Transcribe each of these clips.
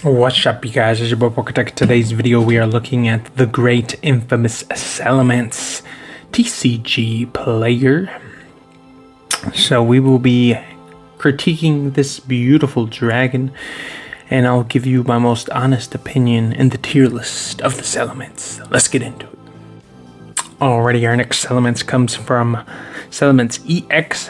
What's up, you guys? It's your boy PokaTech. Today's video we are looking at the great infamous Salamence TCG player. So we will be critiquing this beautiful dragon, and I'll give you my most honest opinion in the tier list of the Salamence. Let's get into it. Alrighty, our next Salamence comes from Salamence EX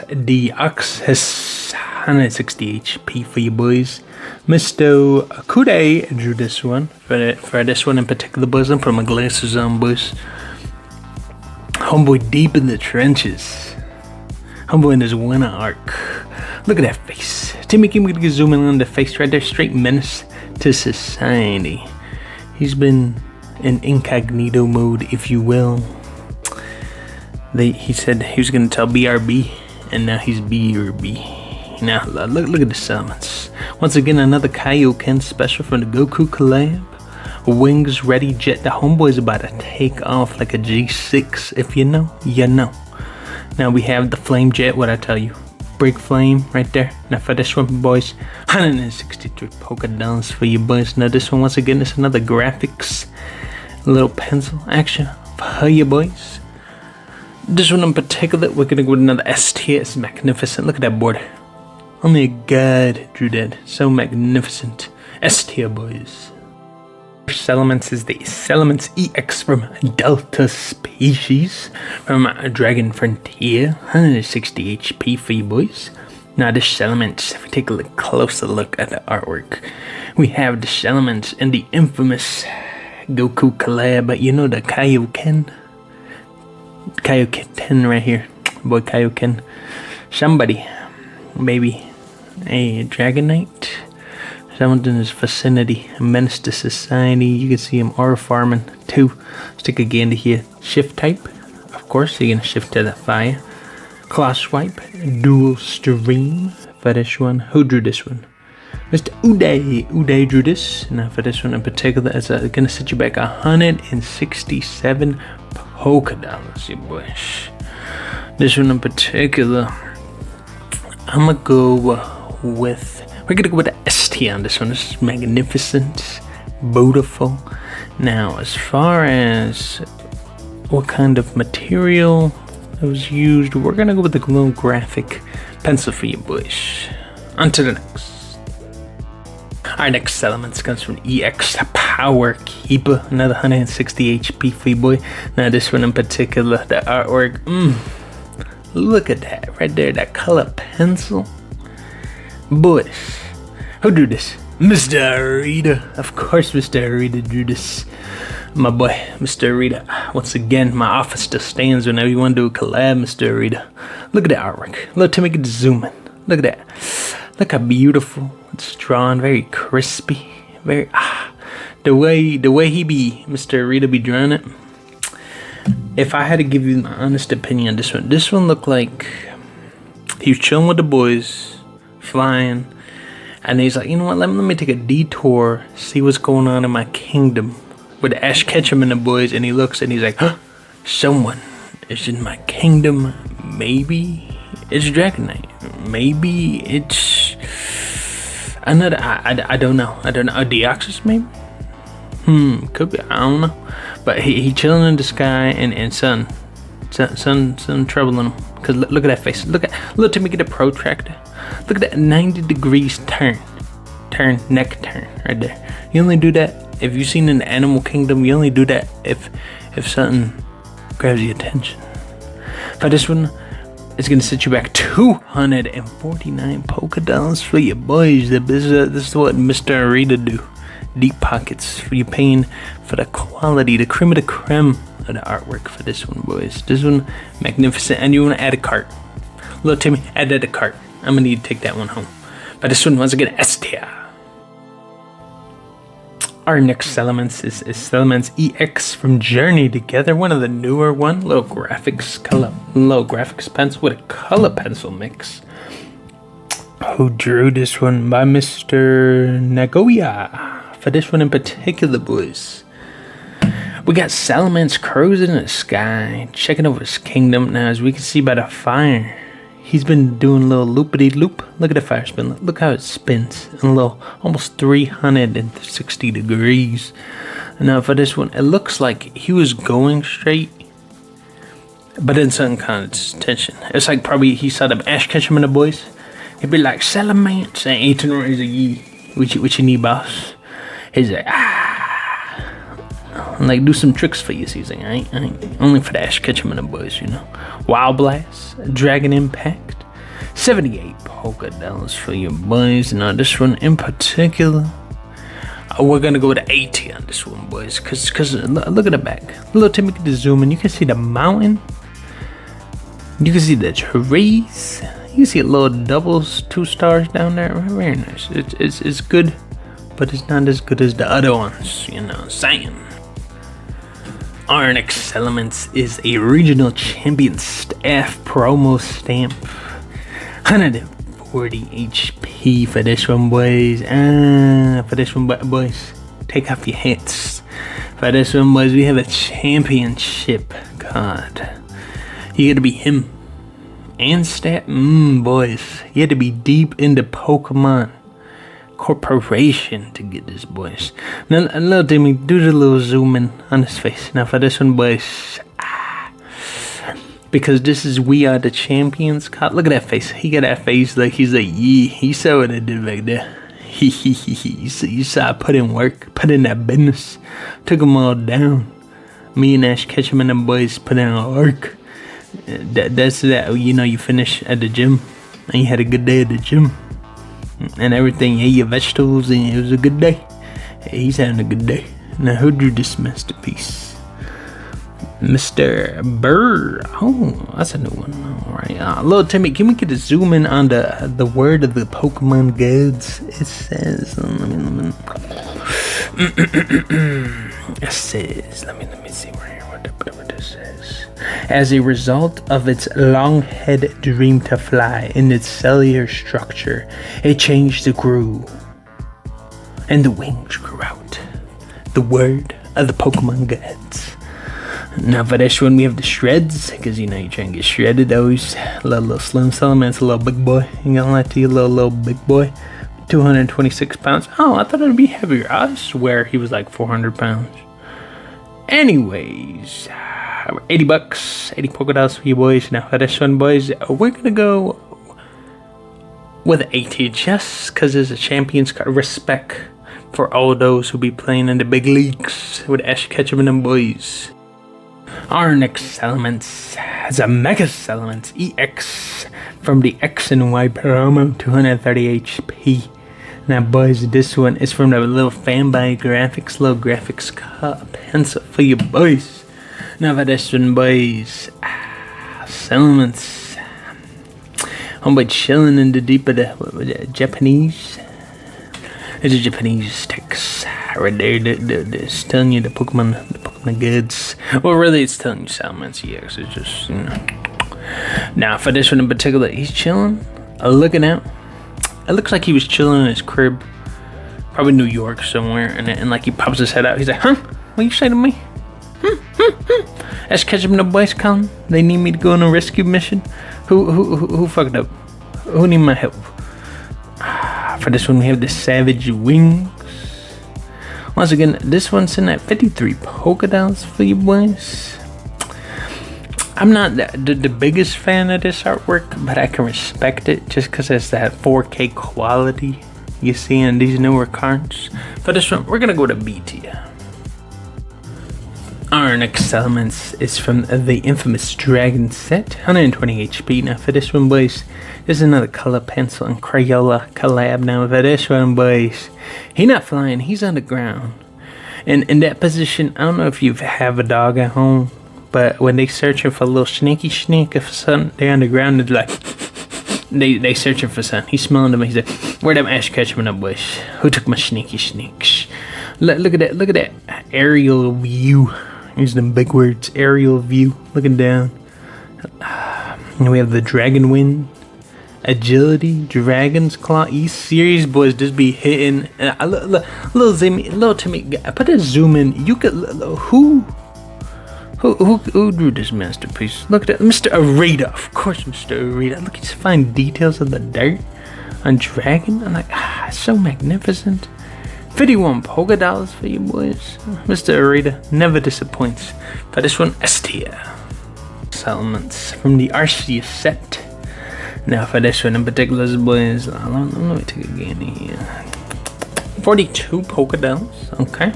has 160 HP for you boys. Mr. Kude drew this one. For this one in particular, boys, I'm putting my glasses on, boys. Homeboy deep in the trenches. Homeboy in his winter arc. Look at that face. Timmy, can we zoom in on the face right there? Straight menace to society. He's been in incognito mode, if you will. He said he was going to tell BRB, and now he's BRB. Now, look at the Salamence. Once again, another Kaioken special from the Goku collab. Wings ready, jet. The homeboy's about to take off like a G6. If you know, you know. Now we have the flame jet, what I tell you. Break flame right there. Now for this one, boys, 163 polka dots for you boys. Now this one, once again, is another graphics. A little pencil action for you boys. This one in particular, we're gonna go with another S tier. It's magnificent. Look at that border. Only a god drew that. So magnificent. S tier, boys. Salamence is the Salamence EX from Delta Species from Dragon Frontier. 160 HP for you boys. Now this Salamence, if we take a closer look at the artwork, we have the Salamence and the infamous Goku collab. You know, the Kaioken. Kaioken 10 right here. Boy Kaioken. Somebody. Maybe a Dragonite. Someone in his vicinity. A menace to society. You can see him aura farming too. Stick a gander here. Shift type. Of course, you're gonna shift to the fire. Claw swipe. Dual stream. For this one. Who drew this one? Mr. Uday. Uday drew this. Now for this one in particular, it's gonna set you back 167 polka dollars, you boys. This one in particular, I'm gonna go with, we're gonna go with the ST on this one. This is magnificent, beautiful. Now, as far as what kind of material that was used, we're gonna go with the little graphic pencil for you boys. On to the next. Our next Salamence comes from EX Power Keeper, another 160 HP for you boy. Now this one in particular, the artwork, look at that right there, that color pencil. Boys, who drew this? Mr. Arita. Of course Mr. Arita drew this. My boy, Mr. Arita. Once again, my office still stands whenever you want to do a collab, Mr. Arita. Look at the artwork. Look, Timmy, get to zoom in. Look at that. Look how beautiful it's drawn, very crispy, very the way he be, Mr. Arita be drawing it. If I had to give you my honest opinion on this one looked like he was chilling with the boys, flying, and he's like, you know what, let me take a detour, see what's going on in my kingdom with Ash Ketchum and the boys, and he looks and he's like, huh, someone is in my kingdom. Maybe it's Dragonite. Maybe it's another. I don't know. A Deoxys maybe. Could be. I don't know. But he chilling in the sky and sun troubling him. Cause look at that face. Look to me, get a protractor. Look at that 90 degrees turn, neck turn right there. You only do that if you've seen in the animal kingdom. You only do that if something grabs your attention. For this one, it's gonna set you back 249 polka dollars for your boys. This is what Mr. Arita do. Deep pockets for you, paying for the quality, the creme of the creme of the artwork for this one, boys. This one, magnificent. And you wanna add a cart. Little Timmy, add that to cart. I'm gonna need to take that one home. But this one, once again, S tier. Our next Salamence is Salamence EX from Journey Together, one of the newer one. Little graphics pencil with a color pencil mix. Who drew this one? By Mr. Nagoya. For this one in particular, boys, we got Salamence cruising in the sky, checking over his kingdom. Now, as we can see by the fire, He's been doing a little loopity-loop. Look at the fire spin. Look how it spins in a little, almost 360 degrees. Now for this one, it looks like he was going straight, but then something caught his attention. It's like probably he saw the Ash Ketchum and the boys. He'd be like, Salamence, and Ethan is like, what you need, boss? He's like, and like, do some tricks for you, season. I ain't only for the Ash Ketchum and the boys, you know. Wild Blast, Dragon Impact, 78 $Pokédollars for your boys. Now this one in particular, we're gonna go with the 80 on this one, boys. Cause look at the back. Little Timmy can zoom in. You can see the mountain. You can see the trees. You can see a little doubles, 2 stars down there. Very nice. It's good, but it's not as good as the other ones. You know what I'm saying? Our next Salamence is a regional champion staff promo stamp. 140 HP for this one, boys. For this one, boys, take off your hats. For this one, boys, we have a championship card. You gotta be him and stat. Boys, you had to be deep into Pokemon Corporation to get this, boys. Now, little Timmy, do the little zoom in on his face. Now for this one, boys, because this is We Are the Champions card. Look at that face. He got that face like he's like, yeah. He saw what I did back there. You saw I put in work, put in that business, took them all down. Me and Ash Ketchum and them boys put in work. That's that. You know, you finish at the gym and you had a good day at the gym and everything. Ate your vegetables and it was a good day. He's having a good day. Now who drew this masterpiece? Mr. Burr. Oh, that's a new one. Alright. Little Timmy, can we get a zoom in on the word of the Pokemon gods? It says, it says, let me see right here what this says. As a result of its long head dream to fly in its cellular structure, it changed the grew, and the wings grew out. The word of the Pokemon gods. Now for this one, we have the shreds, because you know you're trying to get shredded. Always little slim Salamence, a little big boy. Ain't gonna lie to you, little big boy. 226 pounds. Oh, I thought it'd be heavier. I swear he was like 400 pounds. Anyways, 80 bucks, 80 $Pokédollars for you boys. Now for this one, boys, we're gonna go with 80 just because it's a champion's card. Respect for all those who be playing in the big leagues with Ash Ketchum and them boys. Our next Salamence is a Mega Salamence EX from the X and Y promo, 230 HP. Now boys, this one is from the little fanboy graphics, little graphics pencil for you boys. Now for this one, boys, Salamence. Homeboy chilling in the deep of the Japanese. It's a Japanese text right there. It's telling you the Pokemon goods. Well, really, it's telling you Salamence EX. It's just, you know. Now for this one in particular, he's chilling, looking out. It looks like he was chilling in his crib, probably New York somewhere, and like he pops his head out. He's like, "Huh? What you say to me? Ash Ketchum and the boys calling. They need me to go on a rescue mission. Who fucked up? Who need my help?" For this one, we have the Savage Wings. Once again, this one's in at 53 $Pokédollars for you boys. I'm not the biggest fan of this artwork, but I can respect it just because it's that 4K quality you see in these newer cards. For this one, we're gonna go to B tier. Our next Salamence is from the infamous Dragon set, 120 HP. Now for this one, boys, there's another color pencil and Crayola collab. Now for this one, boys, he's not flying, he's on the ground. And in that position, I don't know if you have a dog at home, but when they searching for a little sneaky sneak for something, they're on the ground, they're like, they searching for something. He's smelling them, he's like, where them Ash Ketchum in the bush? Who took my sneaky sneaks? Look at that aerial view. Use them big words, aerial view, looking down. And we have the Dragon Wind, Agility, Dragon's Claw, E-Series, boys, just be hitting. Little Timmy, put a zoom in. You could, who Who drew this masterpiece? Look at that, Mr. Arita. Of course, Mr. Arita. Look at these fine details of the dirt on Dragon. I'm like, so magnificent. 51 polka dollars for you boys. Mr. Arita never disappoints. For this one, Estia. Salamence from the Arceus set. Now for this one in particular, boys, let me take a gain here. 42 polka dollars. Okay.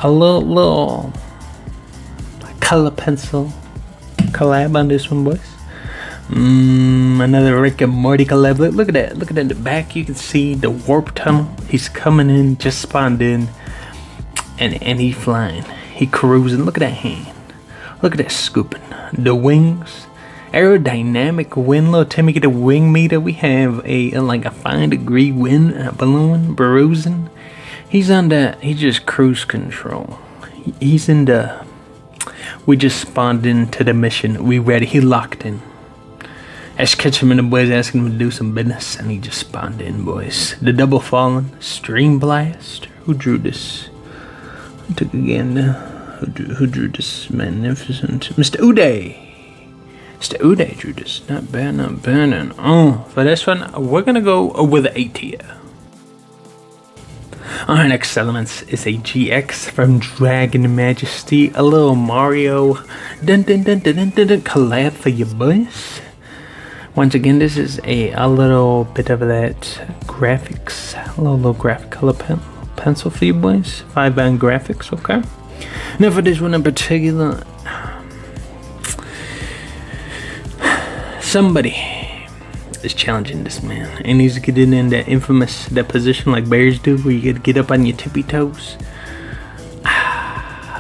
A little color pencil collab on this one, boys. Another Rick and Morty collab. Look at that. Look at the back. You can see the warp tunnel. He's coming in, just spawned in, and he flying. He cruising. Look at that hand. Look at that scooping. The wings, aerodynamic wind. Little Timmy get a wing meter. We have a 5 degree wind balloon bruising. He's on that. He just cruise control. He's in the. We just spawned into the mission. We ready. He locked in. Ash Ketchum and the boys asking him to do some business, and he just spawned in, boys. The double fallen stream blast. Who drew this? I took again. Who drew this magnificent? Mr. Uday. Mr. Uday drew this. Not bad, not bad. And for this one, we're gonna go with an A tier. Our next Salamence is a GX from Dragon Majesty. A little Mario collab for you boys. Once again, this is a little bit of that graphics, a little graphic color pencil for you boys. 5-band graphics, okay? Now for this one in particular, somebody is challenging this man, and he's getting in that infamous position like bears do, where you get up on your tippy toes.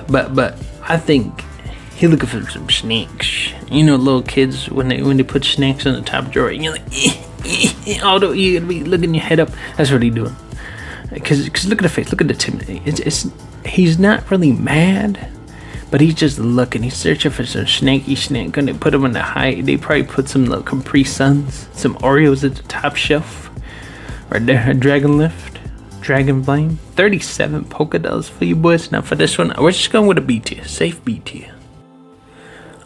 But I think he looking for some snakes. You know, little kids when they put snakes on the top drawer, and you're like, although you gotta be looking your head up. That's what he doing. Cause look at the face, look at the timidity. He's not really mad, but he's just looking. He's searching for some snaky snake. Gonna put him in the height. They probably put some little Capri Suns, some Oreos at the top shelf. Right there, a Dragon Lift, Dragon Flame. 37 polka dollars for you boys. Now for this one, we're just going with a B tier, safe B tier.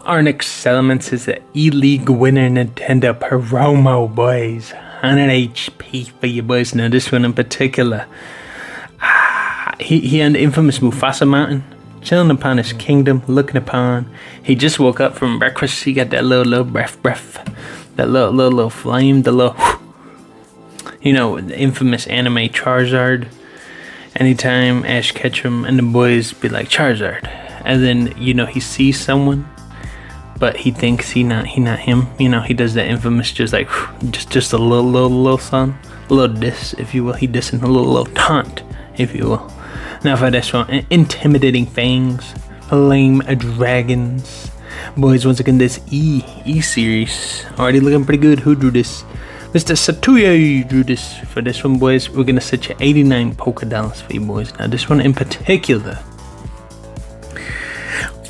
Our next Salamence is an E-League winner, Nintendo promo, boys. 100 HP for you boys. Now this one in particular, he on the infamous Mufasa Mountain, chilling upon his kingdom, looking upon. He just woke up from breakfast. He got that little breath, that little flame, the little, you know, the infamous anime Charizard. Anytime Ash Ketchum and the boys be like Charizard, and then you know he sees someone, but he thinks he not him. You know, he does that infamous just like just a little son, a little diss, if you will. He dissing a little taunt, if you will. Now for this one, intimidating fangs, lame dragons, boys. Once again, this E series already looking pretty good. Who drew this? Mr. Satuya drew this. For this one, boys, we're gonna set you 89 polka dollars for you boys. Now this one in particular,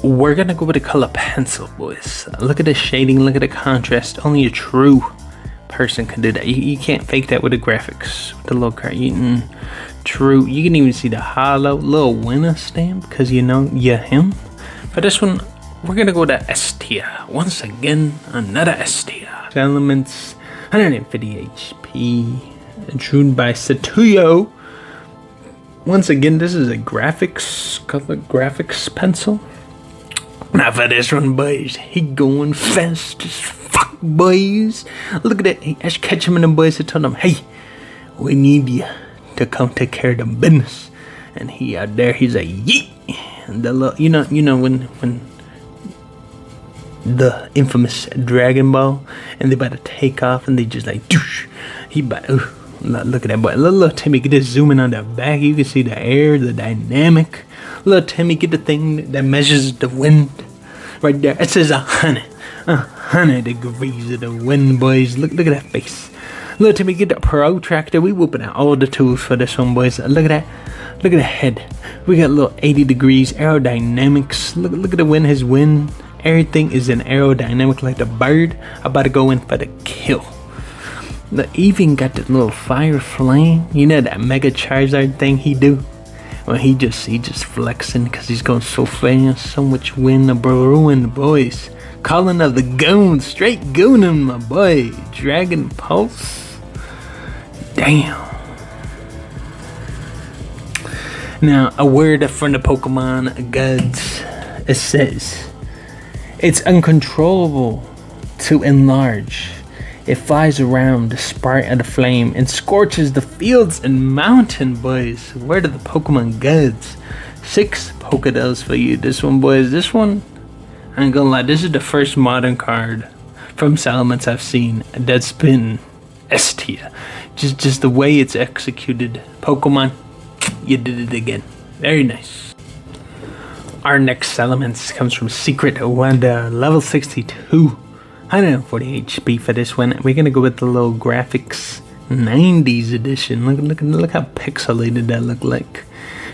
we're gonna go with the color pencil, boys. Look at the shading, look at the contrast. Only a true person can do that. You can't fake that with the graphics, with the little card. True, you can even see the hollow little winner stamp, because you know you're him. For this one, we're gonna go with the S tier. Once again, another S tier. Salamence, 150 HP, drewn by Satuyo. Once again, this is a color graphics pencil. Now for this one, boys, he going fast as fuck, boys. Look at that. He Ash Ketchum and the boys to tell them, hey, we need you to come take care of the business. And he out there, he's like, yeet. And the little, you know when the infamous Dragon Ball, and they about to take off, and they just like, doosh. He about, look at that boy. Little Timmy, get this zooming on the back. You can see the air, the dynamic. Little Timmy, get the thing that measures the wind. Right there. It says 100 degrees of the wind, boys. Look at that face. Little Timmy, get the protractor. We whooping out all the tools for this one, boys. Look at that. Look at the head. We got a little 80 degrees aerodynamics. Look at the wind. His wind. Everything is in aerodynamic like the bird. About to go in for the kill. Look, even got the little fire flame. You know that Mega Charizard thing he do? Well, he just flexing because he's going so fast. So much wind, brewing, boys. Calling of the goon, straight gooning, my boy. Dragon Pulse. Damn. Now, a word from the Pokemon gods. It says, it's uncontrollable to enlarge. It flies around the sprite of the flame and scorches the fields and mountain, boys. Word of the Pokemon gods. 6 Pokedells for you. This one, boys. This one, I ain't gonna lie. This is the first modern card from Salamence I've seen that's been S tier. Just the way it's executed. Pokemon, you did it again. Very nice. Our next Salamence comes from Secret Wanda, level 62. 140 HP for this one. We're gonna go with the little graphics 90s edition. Look how pixelated that look like.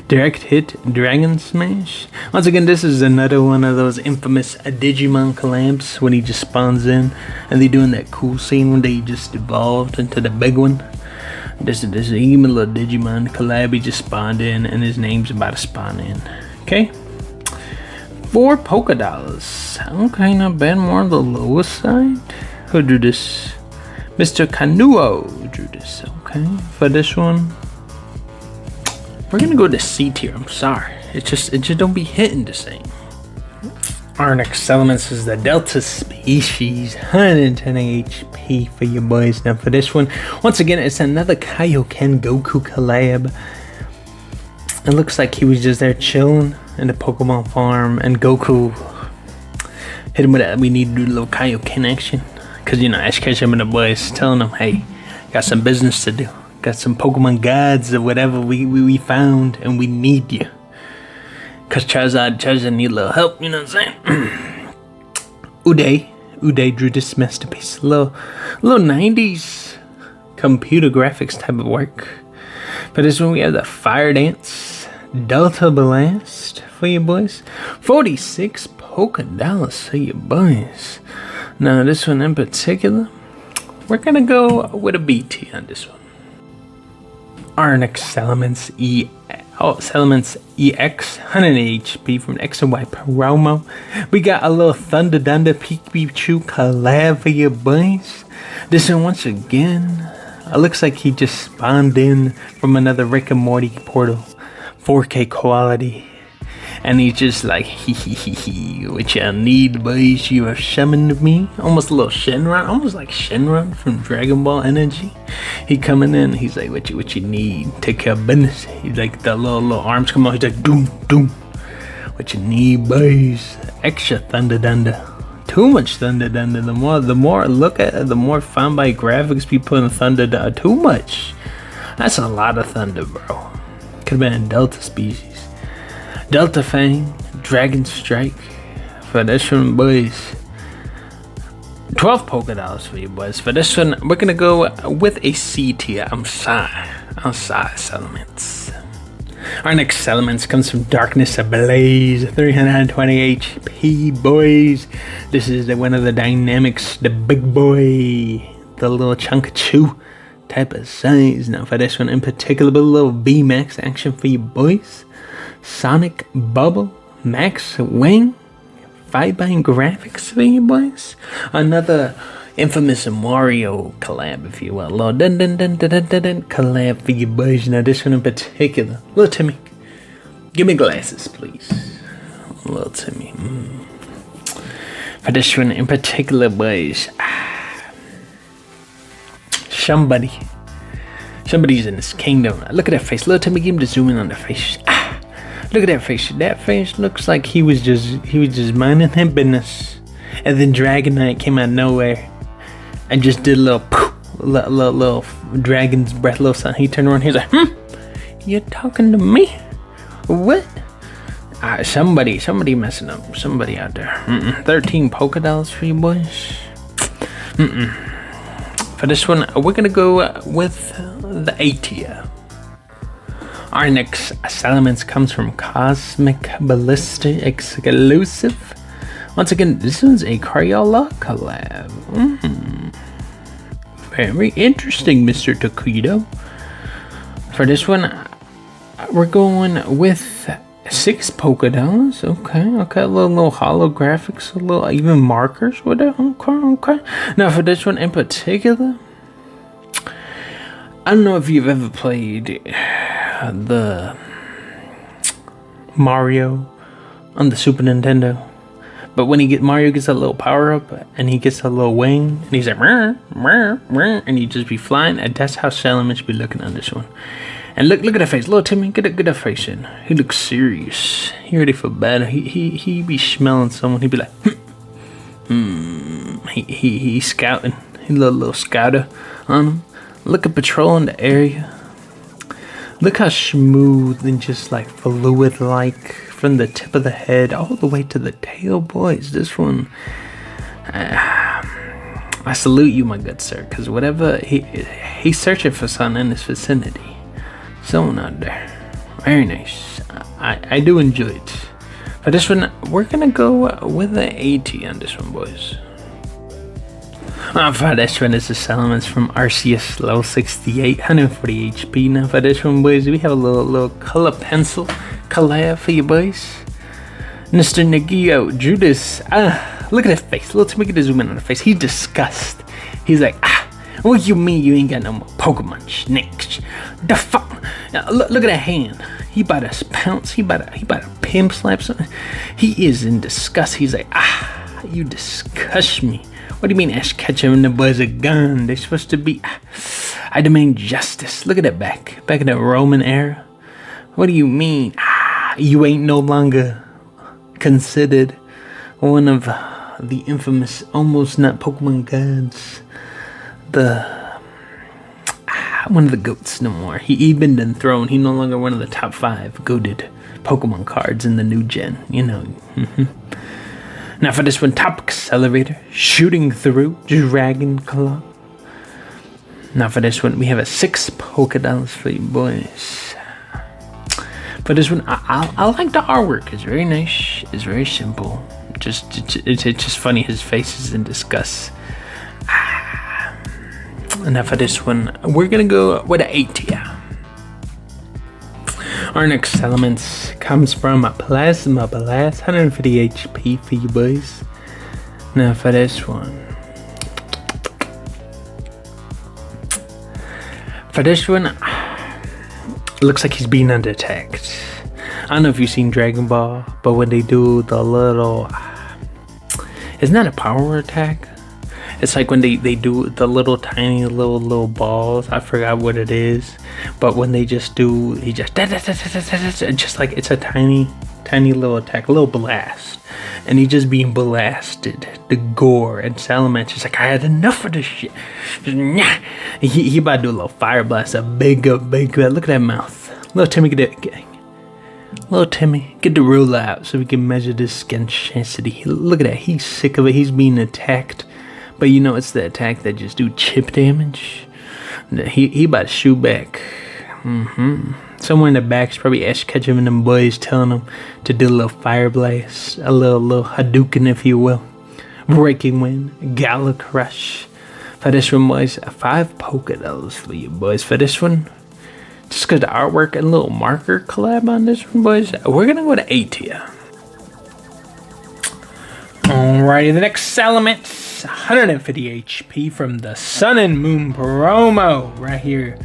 Direct hit, Dragon Smash. Once again, this is another one of those infamous Digimon collabs when he just spawns in and they doing that cool scene when they just evolved into the big one. This is even a little Digimon collab. He just spawned in and his name's about to spawn in. Okay. 4 Pokédolls. Okay, not bad. More on the lowest side. Who drew this? Mr. Kanuo drew this. Okay, for this one, we're gonna go to C tier. I'm sorry. It just don't be hitting the same. Our next Salamence is the Delta Species. 110 HP for you boys. Now for this one, once again, it's another Kaioken Goku collab. It looks like he was just there chilling in the Pokemon farm, and Goku hit him with that. We need to do a little Kaioken action, cause you know Ash Ketchum and the boys telling him, "Hey, got some business to do. Got some Pokemon gods or whatever we found, and we need you." Cause Charizard need a little help. You know what I'm saying? Uday drew this masterpiece. Little 90s computer graphics type of work. For this one, we have the Fire Dance, Delta Blast for you boys. 46 Pokédolls for you boys. Now, this one in particular, we're gonna go with a BT on this one. Our next Salamence Salamence EX, 100 HP from X and Y promo. We got a little Thunder Pikachu collab for you boys. This one, once again, it looks like he just spawned in from another Rick and Morty portal. 4K quality. And he's just like, hee, what y'all need, boys? You have summoned me. Almost a little Shenron, almost like Shenron from Dragon Ball Energy. He coming in, he's like, what you need? Take care of business. He's like, the little arms come out, he's like, doom. What you need, boys? Extra Thunder. Too much Thunder. The more I look at it, the more fun by graphics be putting Thunder down. Too much. That's a lot of Thunder, bro. Could have been a Delta Species. Delta Fang, Dragon Strike. For this one, boys. 12 Pokédolls for you boys. For this one, we're gonna go with a C tier. I'm sorry, Salamence. Our next Salamence comes from Darkness Ablaze, 320 HP, boys. This is one of the dynamics, the big boy, the little chunk of chew type of size. Now for this one in particular, a little VMAX action for you boys. Sonic Bubble, Max Wing, 5x graphics for you boys. Another infamous Mario collab, if you will. Little collab for you boys. Now this one in particular, little Timmy, give me glasses, please. Little Timmy. For this one in particular, boys. Somebody's in this kingdom. Look at that face. Little Timmy, give him the zoom in on the face. Look at that face. That face looks like he was just minding his business, and then Dragonite came out of nowhere and just did a little dragon's breath, little something. He turned around. He's like, "You talking to me? What?" Somebody messing up. Somebody out there. 13 Pokédolls for you boys. For this one, we're gonna go with the A tier. Our next Salamence comes from Cosmic Ballista exclusive. Once again, this one's a Crayola collab. Very interesting, Mr. Taquito. For this one, we're going with 6 polka dots. Okay. A little holographics, a little even markers with it. Okay. Now for this one in particular, I don't know if you've ever played the Mario on the Super Nintendo, but when Mario gets a little power up and he gets a little wing and he's like and he just be flying, and that's how Salamence be looking on this one. And look at that face, little Timmy, get that face in. He looks serious. He ready for battle. He be smelling someone. He be like, he scouting. He little scouter on him. Look at patrolling the area. Look how smooth and just like fluid like from the tip of the head all the way to the tail, boys. This one, I salute you, my good sir, because whatever he's searching for something in this vicinity. Someone out there. Very nice. I do enjoy it. For this one, we're gonna go with an 80 on this one, boys. For this one, is a Salamence from Arceus level 68, 140 HP. Now for this one, boys, we have a little color pencil collab for you, boys. Mr. Nagio drew this. Look at his face. Let's make it a zoom in on the face. He's disgusted. He's like, what you mean you ain't got no more Pokemon snakes? The fuck? Look at that hand. He about to pounce. He about to pimp slap something. He is in disgust. He's like, you disgust me. What do you mean Ash Ketchum and the boys are gone? They're supposed to be. I demand justice. Look at that back in the Roman era. What do you mean? You ain't no longer considered one of the infamous almost not Pokemon gods. One of the goats no more. He been dethroned. He no longer one of the top 5 goated Pokemon cards in the new gen. You know. Now for this one, Top Accelerator, Shooting Through, Dragon Claw. Now for this one, we have a 6 polka dots for you boys. For this one, I like the artwork. It's very nice. It's very simple. It's just funny. His face is in disgust. And now for this one, we're gonna go with an 80. Our next Salamence comes from a Plasma Blast, 150 HP for you boys. Now for this one, looks like he's being under attack. I don't know if you've seen Dragon Ball, but when they do the little, it's not a power attack. It's like when they do the little tiny little balls. I forgot what it is, but when they just do, he just like it's a tiny little attack, a little blast, and he just being blasted. The gore and Salamence is like, I had enough of this shit. He about to do a little fire blast, a big. Look at that mouth. Little Timmy, get the ruler out so we can measure this skin intensity. Look at that. He's sick of it. He's being attacked. But you know, it's the attack that just do chip damage. He about to shoot back. Somewhere in the back's probably Ash Ketchum and them boys telling him to do a little fire blast, a little Hadouken, if you will. Breaking Wind, Gala Crush. For this one, boys, 5 polka dots for you boys. For this one, just because the artwork and little marker collab on this one, boys, we're gonna go to 80. Alrighty, the next Salamence. 150 HP from the Sun and Moon promo right here.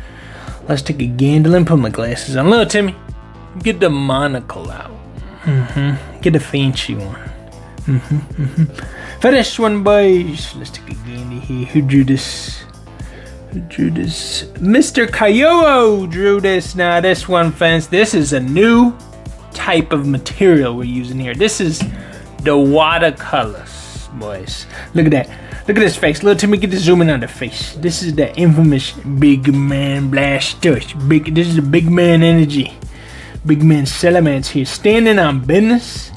Let's take a gamble and put my glasses on. Little Timmy, get the monocle out. Get the fancy one. For this one, boys, let's take a gander here. Who drew this? Mr. Kyoto drew this. Now this one, fans, this is a new type of material we're using here. This is the watercolors, boys. Look at that. Look at his face. Little Timmy, get the zoom in on the face. This is the infamous big man blaster. This is the big man energy. Big man Salamence here, standing on business.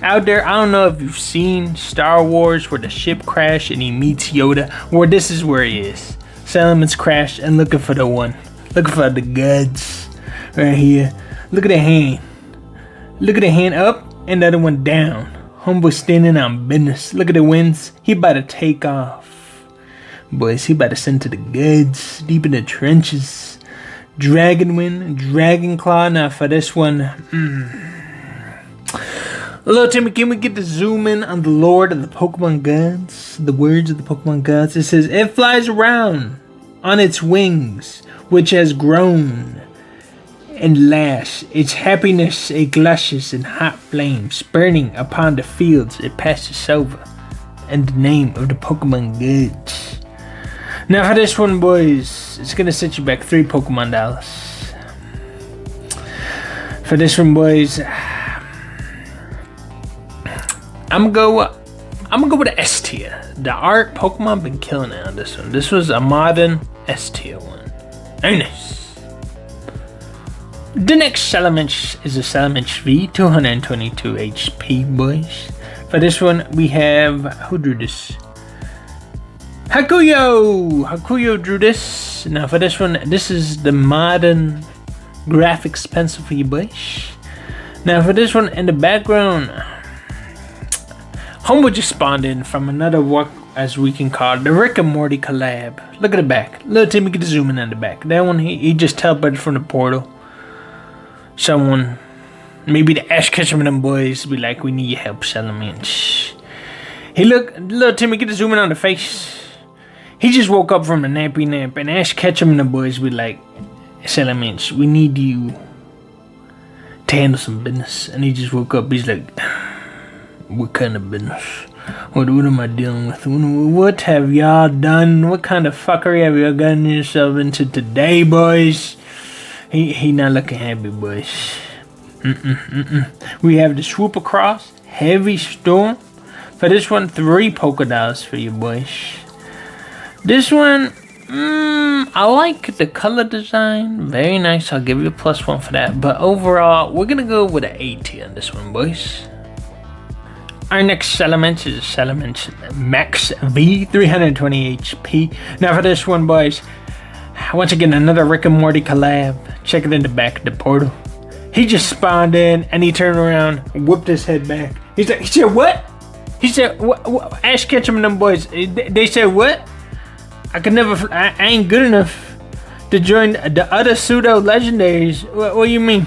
Out there, I don't know if you've seen Star Wars where the ship crashed and he meets Yoda. Where this is where he is. Salamence crashed and looking for the one. Looking for the guts. Right here. Look at the hand. Look at the hand up and the other one down. Humble standing on business. Look at the winds. He about to take off. Boys, he about to send to the goods. Deep in the trenches. Dragon Wind, Dragon Claw. Now for this one, Little Timmy, can we get to zoom in on the Lord of the Pokemon gods? The words of the Pokemon gods. It says, it flies around on its wings, which has grown and lash. Its happiness it gushes in hot flames, burning upon the fields it passes over. And the name of the Pokemon gods. Now for this one, boys, it's gonna set you back $3 Pokemon dollars. For this one, boys, I'm gonna go with the S tier. The art Pokemon been killing it on this one. This was a modern S tier one. Very nice. The next Salamence is a Salamence V, 222 HP, boys. For this one, we have, who drew this? Hakuyo! Hakuyo drew this. Now for this one, this is the modern graphics pencil for you, boys. Now for this one, in the background, Homeboy just spawned in from another work, as we can call it, the Rick and Morty collab. Look at the back. Little Timmy, get to zoom in on the back. That one, he just teleported from the portal. Someone, maybe the Ash Ketchum and them boys, be like, we need your help, Salamence. He look, Little Timmy, get to zoom in on the face. He just woke up from a nappy nap, and Ash Ketchum and the boys be like, Salamence, we need you to handle some business. And he just woke up, he's like, what kind of business? What am I dealing with? What have y'all done? What kind of fuckery have y'all gotten yourself into today, boys? He not looking happy, boys. We have the Swoop Across, Heavy Storm. For this one, 3 polka dots for you, boys. This one, I like the color design. Very nice. I'll give you a +1 for that. But overall, we're gonna go with an A tier on this one, boys. Our next Salamence is Salamence Max V, 320 HP. Now for this one, boys, once again, another Rick and Morty collab. Check it in the back of the portal. He just spawned in and he turned around, whipped his head back. He said, what? He said, what? Ash Ketchum and them boys, they said, what? I could never, I ain't good enough to join the other pseudo legendaries. What do you mean?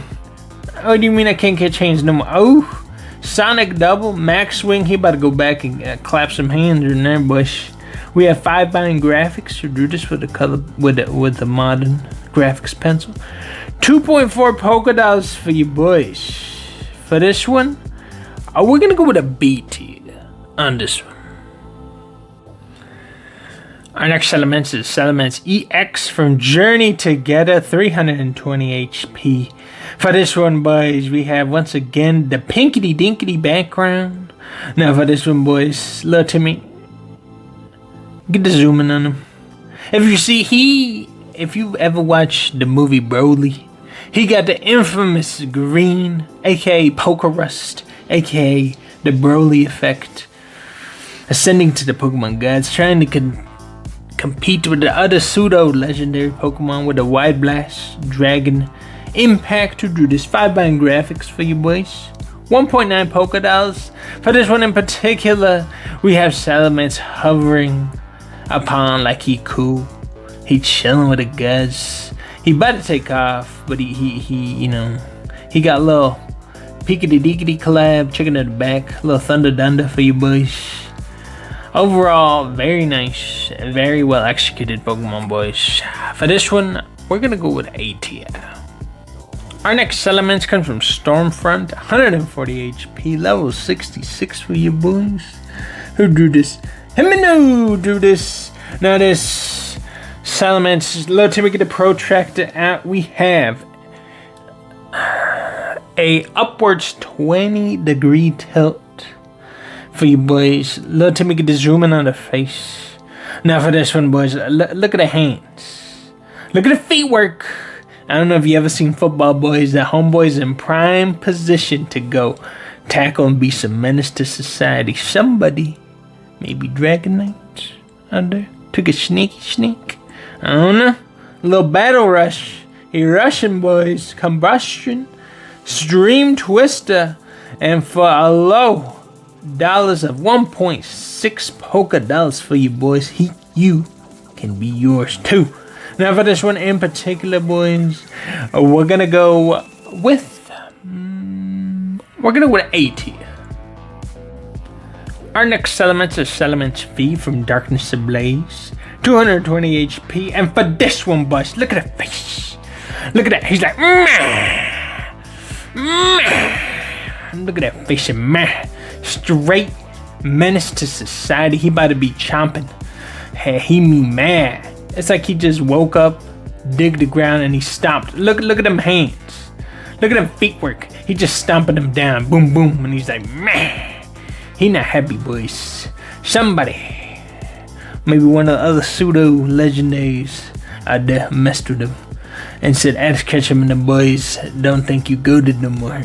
What do you mean I can't catch hands no more? Oh. Sonic Double, Max Swing, he about to go back and clap some hands in there, boys. We have 5-bind graphics, who drew this with the color with the modern graphics pencil. 2.4 polka dots for you boys. For this one, we're gonna go with a B tier on this one. Our next Salamence is Salamence EX from Journey Together, 320 HP. For this one, boys, we have once again the pinkity dinkity background. Now for this one, boys, Little Timmy, get the zoom in on him. If you see, if you ever watched the movie Broly, he got the infamous green, aka Poker Rust, aka the Broly effect, ascending to the Pokemon gods, trying to compete with the other pseudo legendary Pokemon with a Wide Blast, Dragon, Impact, who drew this 5-bind graphics for you boys. 1.9 polka dots. For this one in particular, we have Salamence hovering upon like he cool. He chilling with the guys. He about to take off, but he you know, he got a little peekity deekity collab. Checking at the back, a little Thunder Dunder for you boys. Overall, very nice and very well executed Pokemon, boys. For this one, we're gonna go with A tier. Our next Salamence comes from Stormfront, 140 HP, level 66 for you boys. Who drew this? Himino drew this. Now this Salamence, Little Timmy, get the protractor out. We have a upwards 20-degree tilt for you boys. Little Timmy, get the zoom in on the face. Now for this one, boys, look at the hands. Look at the feet work. I don't know if you ever seen football, boys. The homeboy's in prime position to go tackle and be some menace to society. Somebody, maybe Dragonite out there, took a sneaky sneak. I don't know. A little battle rush. He rushing, boys. Combustion, Stream Twister, and for a low dollars of 1.6 polka dollars for you boys, you can be yours too. Now for this one in particular, boys, we're gonna go with A tier. Our next Salamence is Salamence V from Darkness Ablaze, 220 HP, and for this one, boys, look at the face. Look at that. He's like, look at that face of man. Straight menace to society. He about to be chomping. Hey, he me mad. It's like he just woke up, dig the ground, and he stomped. Look at them hands. Look at them feet work. He just stomping them down. Boom, boom. And he's like, man. He not happy, boys. Somebody, maybe one of the other pseudo legendaries out there messed with him and said, Ash Ketchum and the boys don't think you goated no more.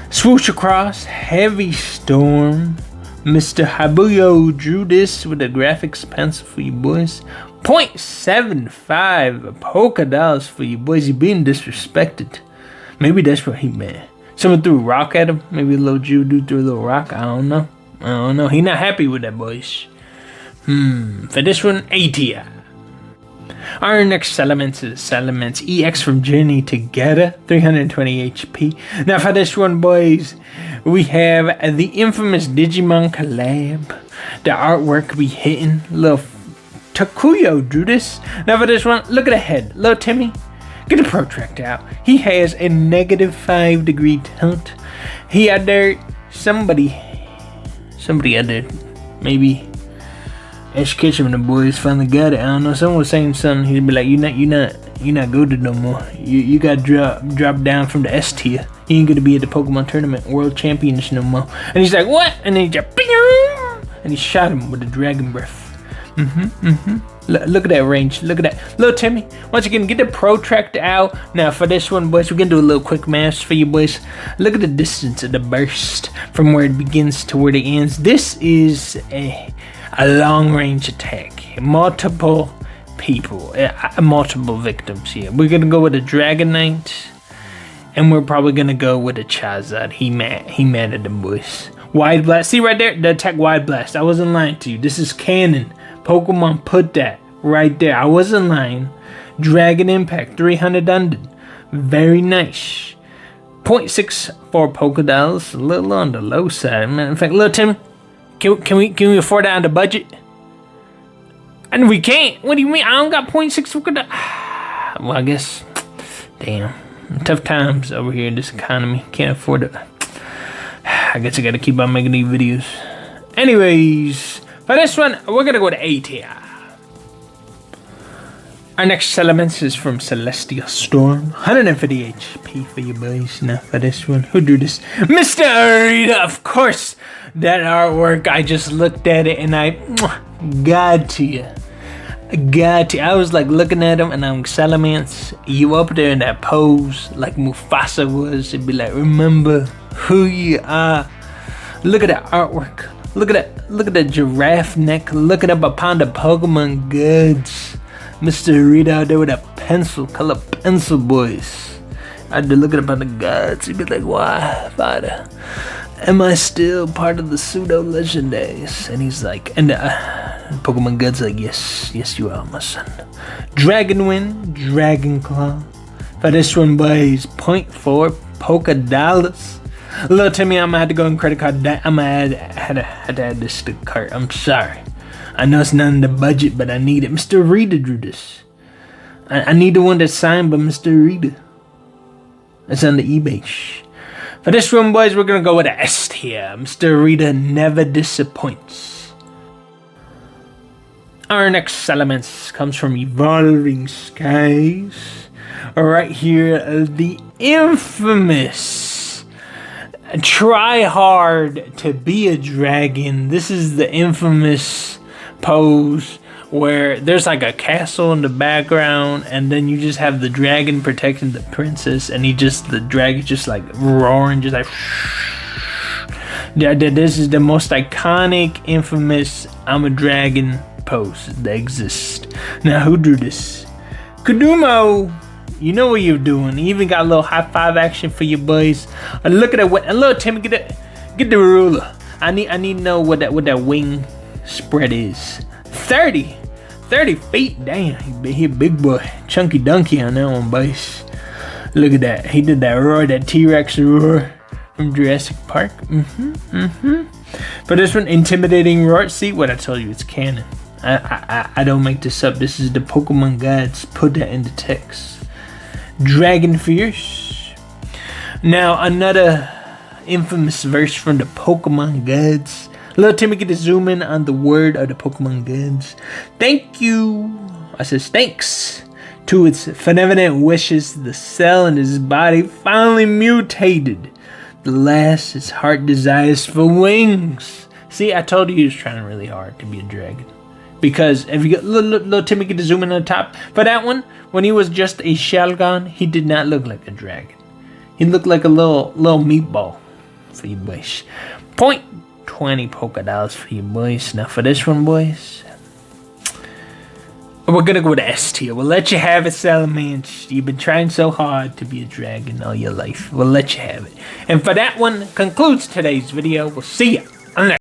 Swoosh across, Heavy Storm. Mr. Habuyo drew this with a graphics pencil for you boys. 0.75 polka dollars for you boys. You being disrespected. Maybe that's what he meant. Someone threw a rock at him. Maybe a little Jew dude threw a little rock. I don't know. He not happy with that, boys. For this one, ATI. Our next Salamence is Salamence EX from Journey Together, 320 HP. Now for this one, boys, we have the infamous Digimon collab. The artwork be hitting. Little Takuyo drew this. Now for this one, look at the head. Little Timmy, get the protractor out. He has a -5 degree tilt. He out there, somebody out there, maybe Ash Ketchum and the boys finally got it. I don't know. Someone was saying something. He'd be like, "You're not goated no more. You got dropped down from the S tier. You ain't gonna be at the Pokemon Tournament World Champions no more." And he's like, "What?" And then he just, and he shot him with a dragon breath. Look at that range. Look at that, little Timmy. Once again, get the protractor out. Now for this one, boys, we're gonna do a little quick math for you boys. Look at the distance of the burst from where it begins to where it ends. This is a long range attack. Multiple people, multiple victims here. We're gonna go with a Dragonite, and we're probably gonna go with a Charizard. He mad at them boys. Wide blast. See right there, the attack wide blast. I wasn't lying to you. This is canon. Pokemon put that right there. I wasn't lying. Dragon Impact 300 under. Very nice. 0.64 polka dollars. A little on the low side, man. In fact, little Timmy, can we afford that on the budget? And we can't. What do you mean? I don't got 0.6 polka dollars. Well, I guess. Damn. Tough times over here in this economy. Can't afford it. I guess I gotta keep on making these videos. Anyways, for this one, we're gonna go to ATI. Our next Salamence is from Celestial Storm. 150 HP for you boys. Now for this one, who drew this? Mr. Arita, of course. That artwork, I just looked at it and I got to you. I was like looking at him and I'm Salamence. You up there in that pose like Mufasa was. It'd be like, remember who you are. Look at that artwork. Look at that giraffe neck looking up upon the Pokemon goods. Mr. Arita out there with a color pencil, boys. I'd be looking upon the gods. He'd be like, why, father? Am I still part of the pseudo legendaries? And he's like, and Pokemon God's like, yes, you are, my son. Dragon Wind, Dragon Claw. For this one, boys, 0.4 polka dollars. Little Timmy, I'm gonna have to go in credit card debt. I'm gonna have to add this to the cart. I'm sorry. I know it's not in the budget, but I need it. Mr. Rita drew this. I need the one that's signed by Mr. Rita. It's on the eBay. For this one, boys, we're gonna go with an S tier. Mr. Rita never disappoints. Our next Salamence comes from Evolving Skies. Right here, the infamous try hard to be a dragon. This is the infamous pose where there's like a castle in the background and then you just have the dragon protecting the princess and the dragon just like roaring, just like this is the most iconic, infamous I'm a dragon pose that exists. Now who drew this? Kudumo, you know what you're doing. You even got a little high five action for your boys. Look at that. And little Timmy, get the ruler. I need to know what that wing spread is. 30 30 feet. Damn, he a big boy. Chunky donkey on that one, boys. Look at that. He did that roar, that T-Rex roar from Jurassic Park. For this one, intimidating roar. See what I told you, it's canon. I don't make this up. This is the Pokemon gods put that into text. Dragon Fierce. Now another infamous verse from the Pokemon gods. Little Timmy get to zoom in on the word of the Pokemon gods. Thank you. I says thanks to its benevolent wishes, the cell in his body finally mutated. The last his heart desires for wings. See, I told you he was trying really hard to be a dragon. Because if you get little Timmy get to zoom in on the top. For that one, when he was just a Shelgon, he did not look like a dragon. He looked like a little meatball for you boys. 0.20 polka dollars for you boys. Now for this one, boys, we're gonna go to S tier. We'll let you have it, Salamence. You've been trying so hard to be a dragon all your life. We'll let you have it. And for that one, concludes today's video. We'll see ya on the next.